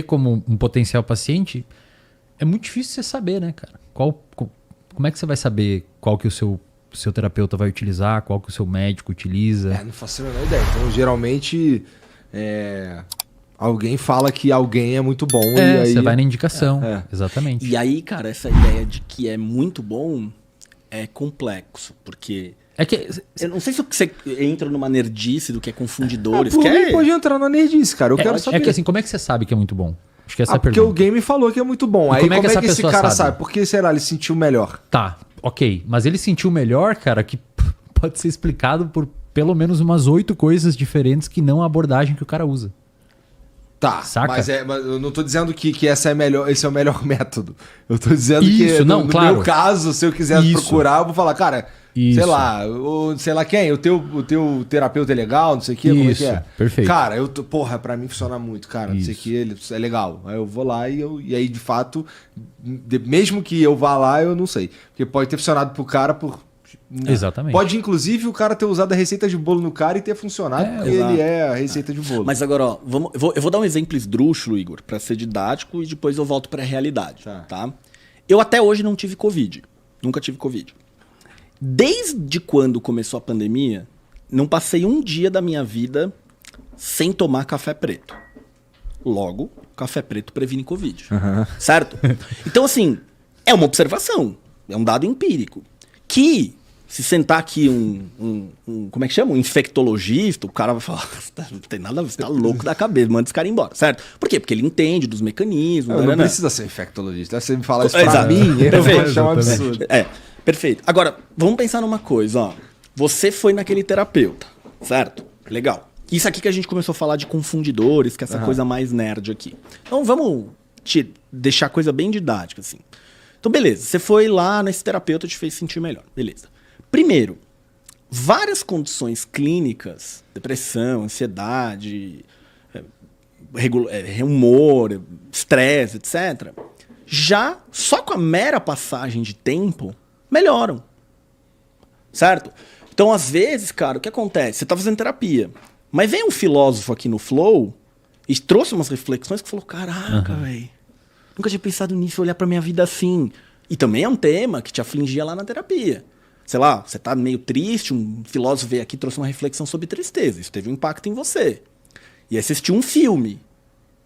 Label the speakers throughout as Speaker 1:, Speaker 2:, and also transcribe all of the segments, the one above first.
Speaker 1: como um potencial paciente, é muito difícil você saber, né, cara? Como é que você vai saber qual que o seu terapeuta vai utilizar, qual que o seu médico utiliza?
Speaker 2: Não faço a menor ideia. Então, geralmente, alguém fala que alguém é muito bom e aí...
Speaker 1: você vai na indicação, exatamente.
Speaker 3: E aí, cara, essa ideia de que é muito bom é complexo, porque... eu não sei se você entra numa nerdice do que é confundidores.
Speaker 2: Por mim pode entrar na nerdice, cara. Eu quero saber.
Speaker 1: É que assim, como é que você sabe que é muito bom? Acho que essa é a
Speaker 2: porque
Speaker 1: pergunta.
Speaker 2: o game falou que é muito bom.
Speaker 1: E
Speaker 2: Aí
Speaker 1: como é que essa
Speaker 2: esse
Speaker 1: pessoa
Speaker 2: cara
Speaker 1: sabe?
Speaker 2: sabe? Por que será? Ele sentiu melhor.
Speaker 1: Tá, ok. Mas ele sentiu melhor, cara, que pode ser explicado por pelo menos umas 8 coisas diferentes que não a abordagem que o cara usa.
Speaker 2: Tá,
Speaker 1: saca?
Speaker 2: Mas eu não tô dizendo que esse é o melhor método. Eu tô dizendo
Speaker 1: Isso,
Speaker 2: que
Speaker 1: não,
Speaker 2: no
Speaker 1: claro.
Speaker 2: meu caso, se eu quiser procurar, eu vou falar, cara, sei lá, sei lá quem, o teu terapeuta é legal, não sei o que, como é que é?
Speaker 1: Perfeito.
Speaker 2: Cara, porra, pra mim funciona muito, cara, não sei o que, ele é legal. Aí eu vou lá e aí, de fato, mesmo que eu vá lá, eu não sei. Porque pode ter funcionado pro cara por...
Speaker 1: Exatamente.
Speaker 2: Pode, inclusive, o cara ter usado a receita de bolo no cara e ter funcionado, porque ele é a receita de bolo.
Speaker 3: Mas agora, ó, eu vou dar um exemplo esdrúxulo, Igor, pra ser didático e depois eu volto pra realidade, tá? Eu até hoje não tive Covid. Nunca tive Covid. Desde quando começou a pandemia, não passei um dia da minha vida sem tomar café preto. Logo, café preto previne Covid. Certo? Então, assim, é uma observação. É um dado empírico. Que, se sentar aqui como é que chama? Um infectologista, o cara vai falar, não tem nada a ver, você tá louco da cabeça, manda esse cara embora, certo? Por quê? Porque ele entende dos mecanismos.
Speaker 2: Não precisa ser infectologista. Você me falar isso pra mim, é um absurdo.
Speaker 3: Perfeito. Agora, vamos pensar numa coisa, ó. Você foi naquele terapeuta, certo? Legal. Isso aqui que a gente começou a falar de confundidores, que é essa coisa mais nerd aqui. Então vamos deixar a coisa bem didática, assim. Então, beleza, você foi lá nesse terapeuta, te fez sentir melhor. Beleza. Primeiro, várias condições clínicas, depressão, ansiedade, humor, estresse, etc., já, só com a mera passagem de tempo, melhoram. Certo? Então, às vezes, cara, o que acontece? Você tá fazendo terapia, mas vem um filósofo aqui no Flow e trouxe umas reflexões que falou, caraca, velho, nunca tinha pensado nisso, olhar pra minha vida assim. E também é um tema que te afligia lá na terapia. Sei lá, você tá meio triste, um filósofo veio aqui e trouxe uma reflexão sobre tristeza. Isso teve um impacto em você. E assistiu um filme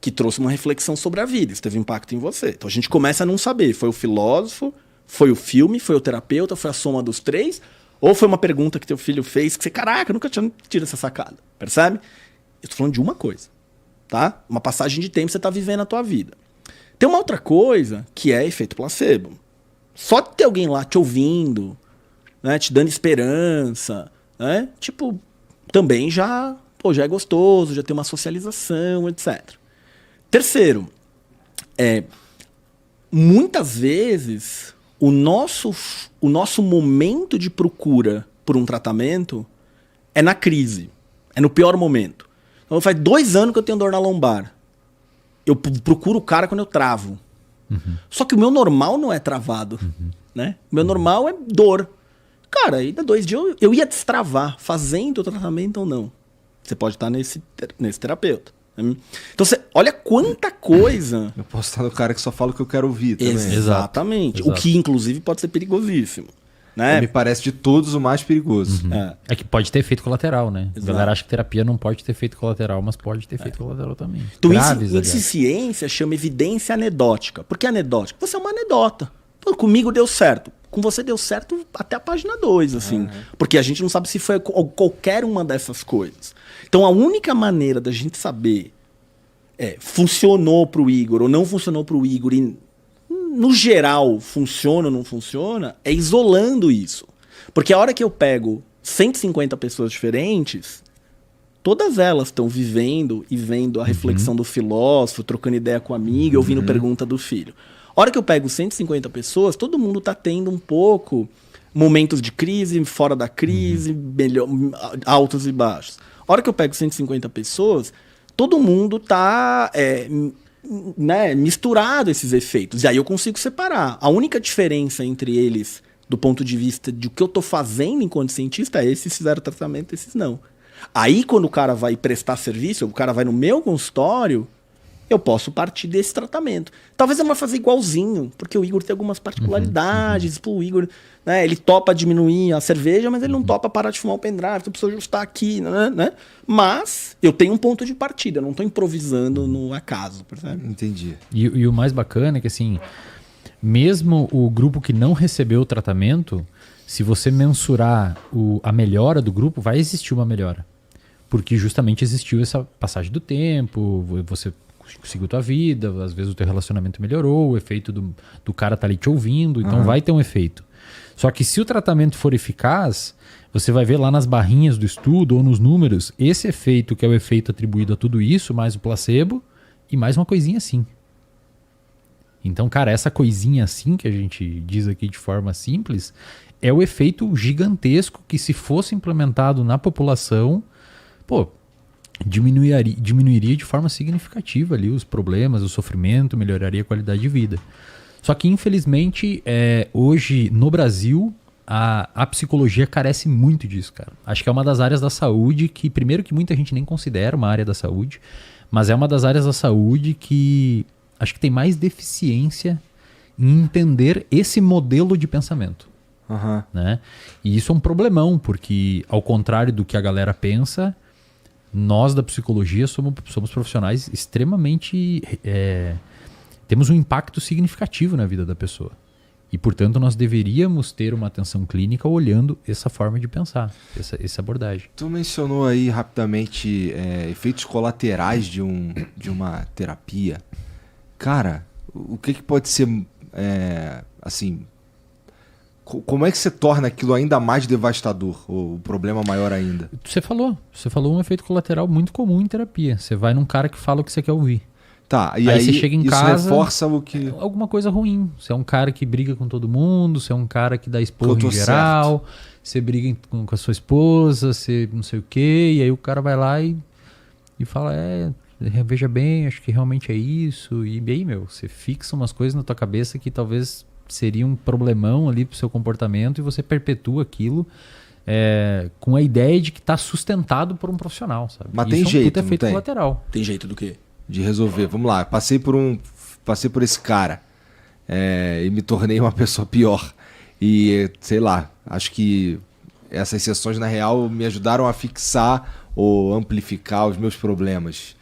Speaker 3: que trouxe uma reflexão sobre a vida. Isso teve um impacto em você. Então a gente começa a não saber. Foi o filósofo, foi o filme, foi o terapeuta, foi a soma dos três? Ou foi uma pergunta que teu filho fez que você, caraca, nunca tinha tido essa sacada. Percebe? Eu tô falando de uma coisa, tá? Uma passagem de tempo que você tá vivendo a tua vida. Tem uma outra coisa que é efeito placebo. Só de ter alguém lá te ouvindo, né, te dando esperança, né, tipo, também já é gostoso, já tem uma socialização, etc. Terceiro, muitas vezes o nosso momento de procura por um tratamento é na crise, é no pior momento. Então faz 2 anos que eu tenho dor na lombar. Eu procuro o cara quando eu travo. Só que o meu normal não é travado, né? O meu normal é dor. Cara, aí dá 2 dias eu ia destravar, fazendo o tratamento ou não. Você pode estar nesse terapeuta. Né? Então, olha quanta coisa...
Speaker 2: Eu posso estar no cara que só fala o que eu quero ouvir também.
Speaker 3: Exatamente.
Speaker 1: Exato.
Speaker 3: O que, inclusive, pode ser perigosíssimo. Né?
Speaker 2: Me parece de todos o mais perigoso.
Speaker 1: É que pode ter efeito colateral, né?
Speaker 3: Exato.
Speaker 1: A galera acha que terapia não pode ter efeito colateral, mas pode ter efeito colateral também.
Speaker 3: Então,
Speaker 1: Graves,
Speaker 3: isso em
Speaker 1: aliás.
Speaker 3: ciência chama evidência anedótica. Por que anedótica? Você é uma anedota. Então, comigo deu certo. Com você deu certo até a página 2, assim. Porque a gente não sabe se foi qualquer uma dessas coisas. Então, a única maneira da gente saber funcionou pro Igor ou não funcionou pro Igor e, no geral, funciona ou não funciona, é isolando isso. Porque a hora que eu pego 150 pessoas diferentes, todas elas estão vivendo e vendo a reflexão do filósofo, trocando ideia com o amigo e ouvindo pergunta do filho. A hora que eu pego 150 pessoas, todo mundo está tendo um pouco momentos de crise, fora da crise, altos e baixos. A hora que eu pego 150 pessoas, todo mundo está misturado esses efeitos. E aí eu consigo separar. A única diferença entre eles, do ponto de vista de o que eu estou fazendo enquanto cientista, é esses fizeram tratamento, esses não. Aí quando o cara vai prestar serviço, o cara vai no meu consultório, eu posso partir desse tratamento. Talvez eu não vá fazer igualzinho, porque o Igor tem algumas particularidades. Pô, o Igor, né, ele topa diminuir a cerveja, mas ele não topa parar de fumar o pendrive, então eu preciso ajustar aqui, né? Mas eu tenho um ponto de partida, eu não estou improvisando no acaso, percebe?
Speaker 2: Entendi.
Speaker 1: E o mais bacana é que, assim, mesmo o grupo que não recebeu o tratamento, se você mensurar a melhora do grupo, vai existir uma melhora. Porque justamente existiu essa passagem do tempo, você seguiu tua vida, às vezes o teu relacionamento melhorou, o efeito do cara tá ali te ouvindo, então vai ter um efeito. Só que se o tratamento for eficaz, você vai ver lá nas barrinhas do estudo ou nos números, esse efeito que é o efeito atribuído a tudo isso, mais o placebo e mais uma coisinha assim. Então, cara, essa coisinha assim que a gente diz aqui de forma simples, é o efeito gigantesco que, se fosse implementado na população, pô, diminuiria de forma significativa ali os problemas, o sofrimento, melhoraria a qualidade de vida. Só que, infelizmente, hoje no Brasil, a psicologia carece muito disso, cara. Acho que é uma das áreas da saúde que, primeiro, que muita gente nem considera uma área da saúde, mas é uma das áreas da saúde que acho que tem mais deficiência em entender esse modelo de pensamento. Né? E isso é um problemão, porque, ao contrário do que a galera pensa, nós da psicologia somos profissionais extremamente... temos um impacto significativo na vida da pessoa. E, portanto, nós deveríamos ter uma atenção clínica olhando essa forma de pensar, essa abordagem.
Speaker 2: Tu mencionou aí rapidamente efeitos colaterais de uma terapia. Cara, o que pode ser, assim... Como é que você torna aquilo ainda mais devastador, ou o problema maior ainda?
Speaker 1: Você falou um efeito colateral muito comum em terapia. Você vai num cara que fala o que você quer ouvir.
Speaker 2: Tá, e aí
Speaker 1: você chega em casa,
Speaker 2: isso reforça o que...
Speaker 1: Alguma coisa ruim. Você é um cara que briga com todo mundo, você é um cara que dá esporro em geral, você briga com a sua esposa, você não sei o quê, e aí o cara vai lá e fala, veja bem, acho que realmente é isso. E aí, você fixa umas coisas na tua cabeça que talvez seria um problemão ali pro seu comportamento, e você perpetua aquilo com a ideia de que está sustentado por um profissional, sabe?
Speaker 2: Mas isso tem jeito,
Speaker 1: efeito colateral.
Speaker 3: Tem jeito do quê?
Speaker 2: De resolver. Vamos lá, passei por esse cara e me tornei uma pessoa pior. E, sei lá, acho que essas sessões, na real, me ajudaram a fixar ou amplificar os meus problemas.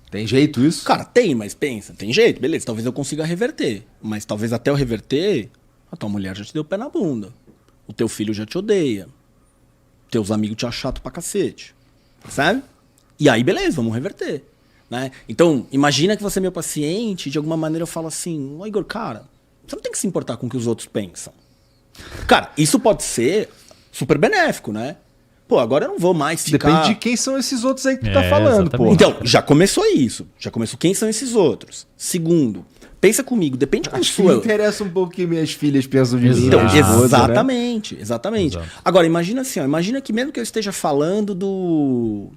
Speaker 2: Tem jeito isso?
Speaker 3: Cara, tem, mas pensa, tem jeito, beleza, talvez eu consiga reverter. Mas talvez até eu reverter, a tua mulher já te deu o pé na bunda. O teu filho já te odeia. Teus amigos te acham chato pra cacete. Sabe? E aí, beleza, vamos reverter. Né? Então, imagina que você é meu paciente, de alguma maneira eu falo assim, ô Igor, cara, você não tem que se importar com o que os outros pensam. Cara, isso pode ser super benéfico, né? Pô, agora eu não vou mais ficar...
Speaker 2: Depende de quem são esses outros aí que tu tá falando, pô.
Speaker 3: Então, já começou isso. Já começou quem são esses outros. Segundo, pensa comigo, depende como
Speaker 2: sua... Me interessa um pouco o que minhas filhas pensam de mim.
Speaker 3: Então, exatamente. Exato. Agora, imagina assim, imagina que mesmo que eu esteja falando do...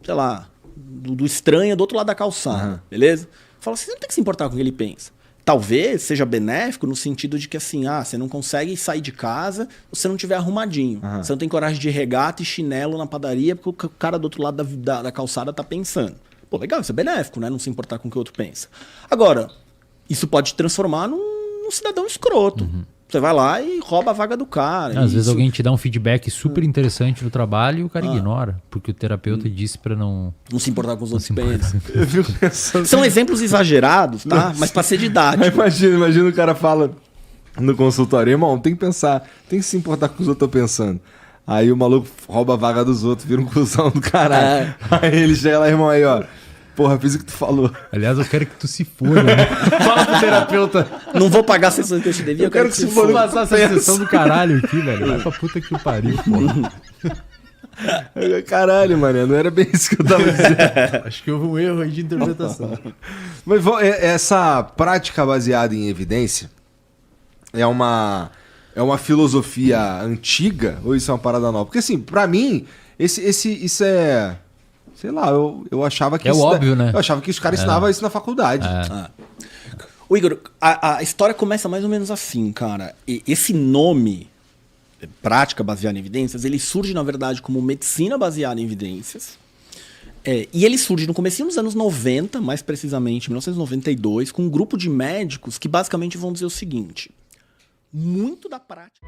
Speaker 3: sei lá, do estranho do outro lado da calçada, beleza? Fala assim, você não tem que se importar com o que ele pensa. Talvez seja benéfico no sentido de que assim, você não consegue sair de casa se você não tiver arrumadinho. Você não tem coragem de regata e chinelo na padaria porque o cara do outro lado da calçada tá pensando. Pô, legal, isso é benéfico, né? Não se importar com o que o outro pensa. Agora, isso pode te transformar num cidadão escroto. Você vai lá e rouba a vaga do cara.
Speaker 1: Às vezes alguém te dá um feedback super interessante no trabalho e o cara ignora, porque o terapeuta disse pra não
Speaker 3: se importar com os outros pensam. São exemplos exagerados, tá? Mas pra ser didático.
Speaker 2: Imagina o cara fala no consultório, irmão, tem que pensar, tem que se importar com os outros pensando. Aí o maluco rouba a vaga dos outros, vira um cuzão do caralho. Aí ele chega lá, irmão, aí ó, porra, fiz o que tu falou.
Speaker 1: Aliás, eu quero que tu se foda, né?
Speaker 2: Fala pro terapeuta.
Speaker 3: Não vou pagar a sessão que eu te devia, eu quero que se foda.
Speaker 1: Vou passar essa sessão do caralho aqui, velho. Vai pra puta que o pariu, porra.
Speaker 2: Caralho, mané, não era bem isso que eu tava dizendo.
Speaker 1: Acho que houve um erro aí de interpretação.
Speaker 2: Mas essa prática baseada em evidência é uma filosofia antiga ou isso é uma parada nova? Porque assim, pra mim, isso é... Sei lá, eu achava que...
Speaker 1: É óbvio, né?
Speaker 2: Eu achava que os caras ensinavam isso na faculdade.
Speaker 3: O Igor, a história começa mais ou menos assim, cara. Esse nome, prática baseada em evidências, ele surge, na verdade, como medicina baseada em evidências. E ele surge no comecinho dos anos 90, mais precisamente, 1992, com um grupo de médicos que basicamente vão dizer o seguinte: muito da prática